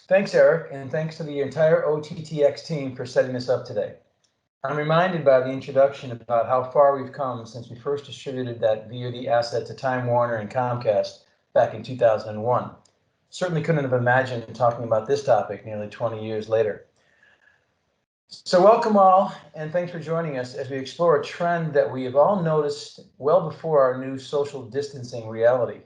Thanks, Eric, and thanks to the entire OTTX team for setting this up today. I'm reminded by the introduction about how far we've come since we first distributed that VOD asset to Time Warner and Comcast back in 2001. Certainly couldn't have imagined talking about this topic nearly 20 years later. So welcome all, and thanks for joining us as we explore a trend that we have all noticed well before our new social distancing reality.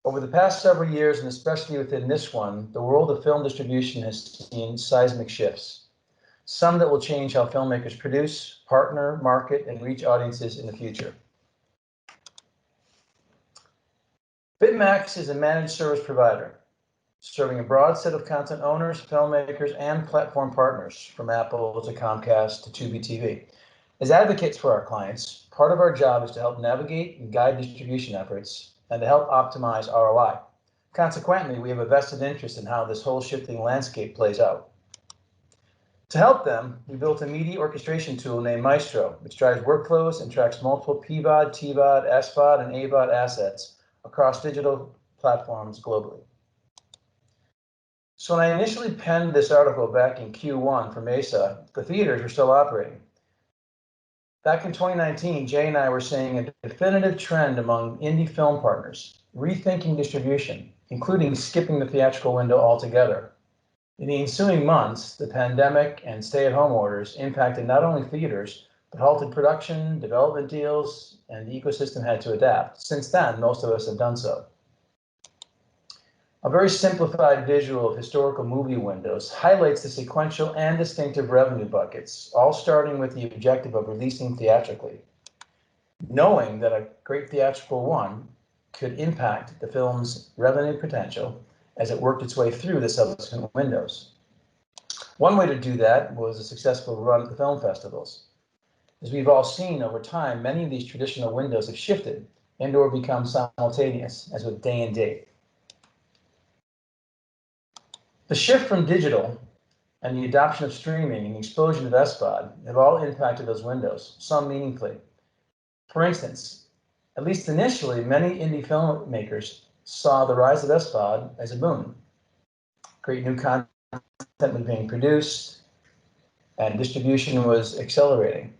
Over the past several years, and especially within this one, the world of film distribution has seen seismic shifts. Some that will change how filmmakers produce, partner, market, and reach audiences in the future. Bitmax is a managed service provider, serving a broad set of content owners, filmmakers, and platform partners, from Apple to Comcast to Tubi TV. As advocates for our clients, part of our job is to help navigate and guide distribution efforts and to help optimize ROI. Consequently, we have a vested interest in how this whole shifting landscape plays out. To help them, we built a media orchestration tool named Maestro, which drives workflows and tracks multiple PVOD, TVOD, SVOD, and AVOD assets across digital platforms globally. So when I initially penned this article back in Q1 for Mesa, the theaters were still operating. Back in 2019, Jay and I were seeing a definitive trend among indie film partners, rethinking distribution, including skipping the theatrical window altogether. In the ensuing months, the pandemic and stay-at-home orders impacted not only theaters, but halted production, development deals, and the ecosystem had to adapt. Since then, most of us have done so. A very simplified visual of historical movie windows highlights the sequential and distinctive revenue buckets, all starting with the objective of releasing theatrically, knowing that a great theatrical one could impact the film's revenue potential as it worked its way through the subsequent windows. One way to do that was a successful run at the film festivals. As we've all seen over time, many of these traditional windows have shifted and or become simultaneous, as with day and date. The shift from digital and the adoption of streaming and the explosion of SVOD have all impacted those windows, some meaningfully. For instance, at least initially, many indie filmmakers saw the rise of SVOD as a boon. Great new content was being produced and distribution was accelerating.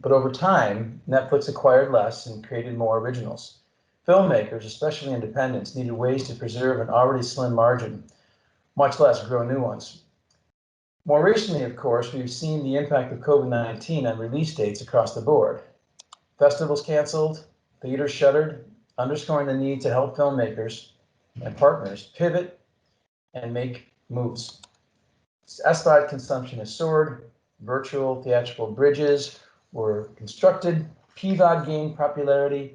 But over time, Netflix acquired less and created more originals. Filmmakers, especially independents, needed ways to preserve an already slim margin, much less grow new ones. More recently, of course, we've seen the impact of COVID-19 on release dates across the board. Festivals canceled, theaters shuttered, underscoring the need to help filmmakers and partners pivot and make moves. SVOD consumption has soared, virtual theatrical bridges were constructed, PVOD gained popularity,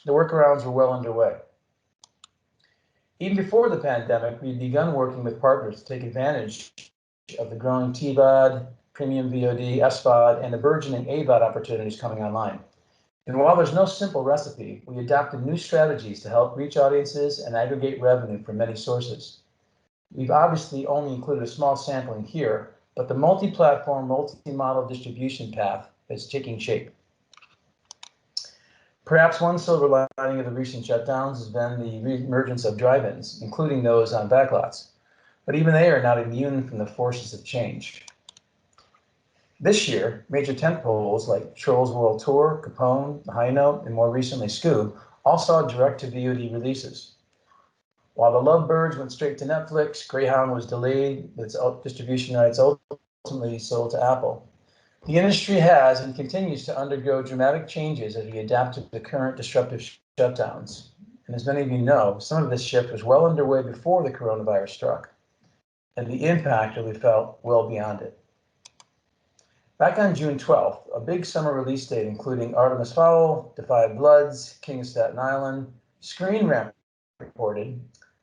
the workarounds were well underway. Even before the pandemic, we'd begun working with partners to take advantage of the growing TVOD, premium VOD, SVOD, and the burgeoning AVOD opportunities coming online. And while there's no simple recipe, we adopted new strategies to help reach audiences and aggregate revenue from many sources. We've obviously only included a small sampling here, but the multi-platform, multi-model distribution path is taking shape. Perhaps one silver lining of the recent shutdowns has been the re-emergence of drive-ins, including those on backlots. But even they are not immune from the forces of change. This year, major tentpoles like Trolls World Tour, Capone, The High Note, and more recently Scoob all saw direct-to-VOD releases. While The Lovebirds went straight to Netflix, Greyhound was delayed, its distribution rights ultimately sold to Apple. The industry has and continues to undergo dramatic changes as we adapt to the current disruptive shutdowns. And as many of you know, some of this shift was well underway before the coronavirus struck, and the impact will be felt well beyond it. Back on June 12th, a big summer release date including Artemis Fowl, Da 5 Bloods, King of Staten Island, Screen Rant reported,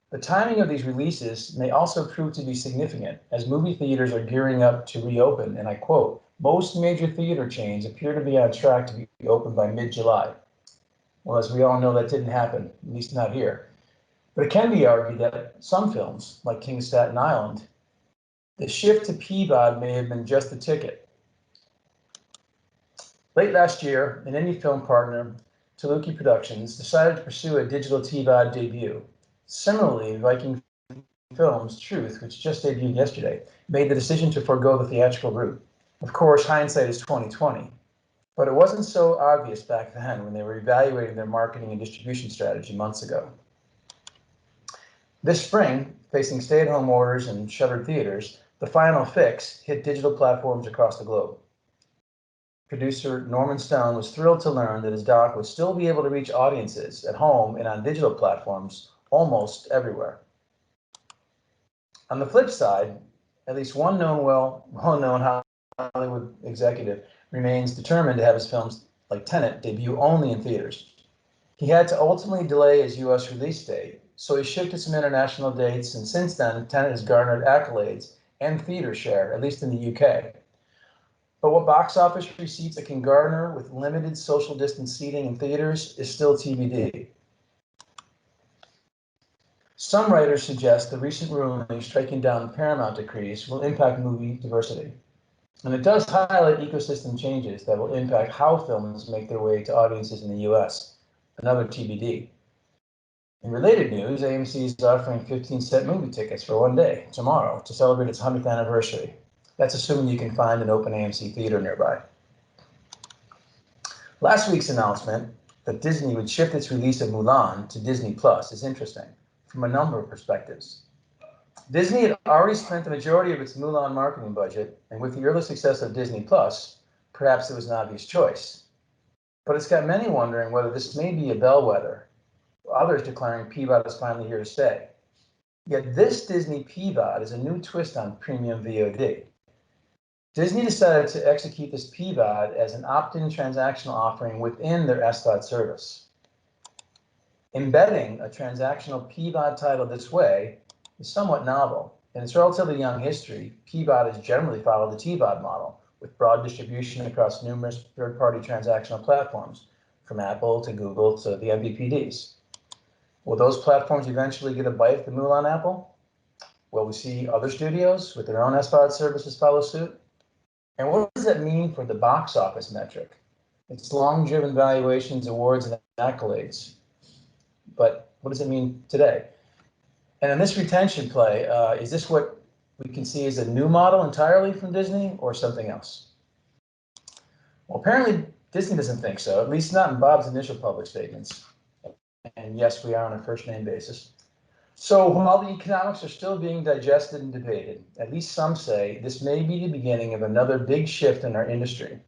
the timing of these releases may also prove to be significant as movie theaters are gearing up to reopen, and I quote, "Most major theater chains appear to be on track to be open by mid-July." Well, as we all know, that didn't happen, at least not here. But it can be argued that some films, like King of Staten Island, the shift to PVOD may have been just the ticket. Late last year, an indie film partner, Taluki Productions, decided to pursue a digital TVOD debut. Similarly, Viking films, Truth, which just debuted yesterday, made the decision to forego the theatrical route. Of course, hindsight is 2020, but it wasn't so obvious back then when they were evaluating their marketing and distribution strategy months ago. This spring, facing stay-at-home orders and shuttered theaters, the final fix hit digital platforms across the globe. Producer Norman Stone was thrilled to learn that his doc would still be able to reach audiences at home and on digital platforms almost everywhere. On the flip side, at least one well-known Hollywood executive remains determined to have his films like Tenet debut only in theaters. He had to ultimately delay his US release date, so he shifted some international dates, and since then, Tenet has garnered accolades and theater share, at least in the UK. But what box office receipts it can garner with limited social distance seating in theaters is still TBD. Some writers suggest the recent ruling striking down the Paramount decrees will impact movie diversity. And it does highlight ecosystem changes that will impact how films make their way to audiences in the US, another TBD. In related news, AMC is offering 15-cent movie tickets for one day, tomorrow, to celebrate its 100th anniversary. That's assuming you can find an open AMC theater nearby. Last week's announcement that Disney would shift its release of Mulan to Disney Plus is interesting from a number of perspectives. Disney had already spent the majority of its Mulan marketing budget, and with the early success of Disney Plus, perhaps it was an obvious choice. But it's got many wondering whether this may be a bellwether, others declaring PVOD is finally here to stay. Yet this Disney PVOD is a new twist on premium VOD. Disney decided to execute this PVOD as an opt-in transactional offering within their SVOD service. Embedding a transactional PVOD title this way is somewhat novel. In its relatively young history, PVOD has generally followed the TVOD model, with broad distribution across numerous third-party transactional platforms, from Apple to Google to the MVPDs. Will those platforms eventually get a bite at the Mulan apple? Will we see other studios with their own SVOD services follow suit? And what does that mean for the box office metric? It's long-driven valuations, awards, and accolades. But what does it mean today? And in this retention play, is this what we can see as a new model entirely from Disney or something else? Well, apparently Disney doesn't think so, at least not in Bob's initial public statements. And yes, we are on a first name basis. So while the economics are still being digested and debated, at least some say this may be the beginning of another big shift in our industry.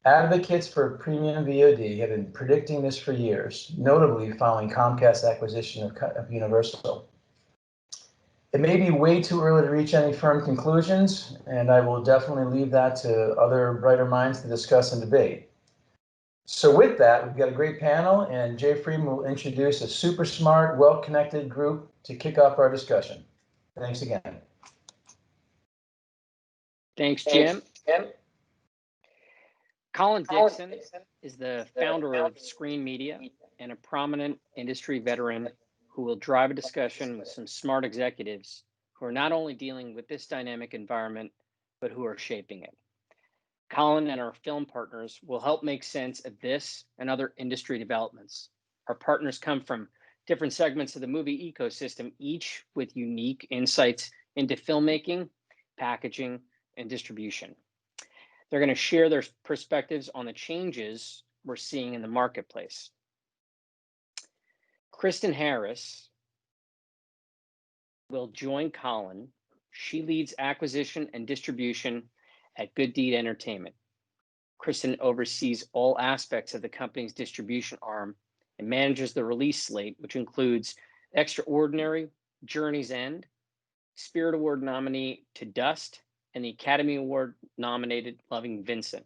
Advocates for premium VOD have been predicting this for years, notably following Comcast's acquisition of Universal. It may be way too early to reach any firm conclusions, and I will definitely leave that to other brighter minds to discuss and debate. So with that, we've got a great panel, and Jay Freeman will introduce a super smart, well-connected group to kick off our discussion. Thanks again. Thanks, Jim. Colin Dixon is the founder of Screen Media and a prominent industry veteran who will drive a discussion with some smart executives who are not only dealing with this dynamic environment, but who are shaping it. Colin and our film partners will help make sense of this and other industry developments. Our partners come from different segments of the movie ecosystem, each with unique insights into filmmaking, packaging, and distribution. They're going to share their perspectives on the changes we're seeing in the marketplace. Kristen Harris will join Colin. She leads acquisition and distribution at Good Deed Entertainment. Kristen oversees all aspects of the company's distribution arm and manages the release slate, which includes Extraordinary, Journey's End, Spirit Award nominee To Dust, and the Academy Award nominated Loving Vincent.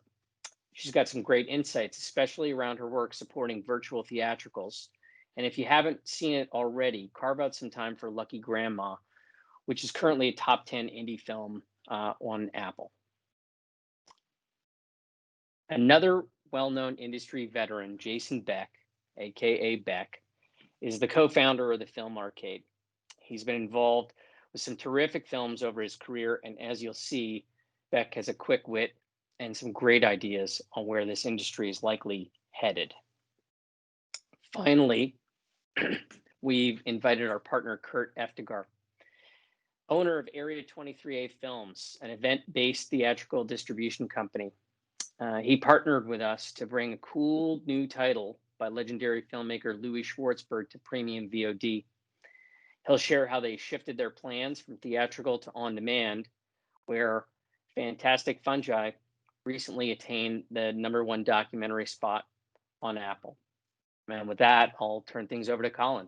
She's got some great insights, especially around her work supporting virtual theatricals. And if you haven't seen it already, carve out some time for Lucky Grandma, which is currently a top 10 indie film on Apple. Another well-known industry veteran, Jason Beck, aka Beck, is the co-founder of the Film Arcade. He's been involved with some terrific films over his career, and as you'll see, Beck has a quick wit and some great ideas on where this industry is likely headed. Finally, we've invited our partner, Kurt Eftegar. owner of Area 23A Films, an event-based theatrical distribution company. He partnered with us to bring a cool new title by legendary filmmaker Louis Schwartzberg to premium VOD. He'll share how they shifted their plans from theatrical to on-demand, where Fantastic Fungi recently attained the #1 documentary spot on Apple. And with that, I'll turn things over to Colin.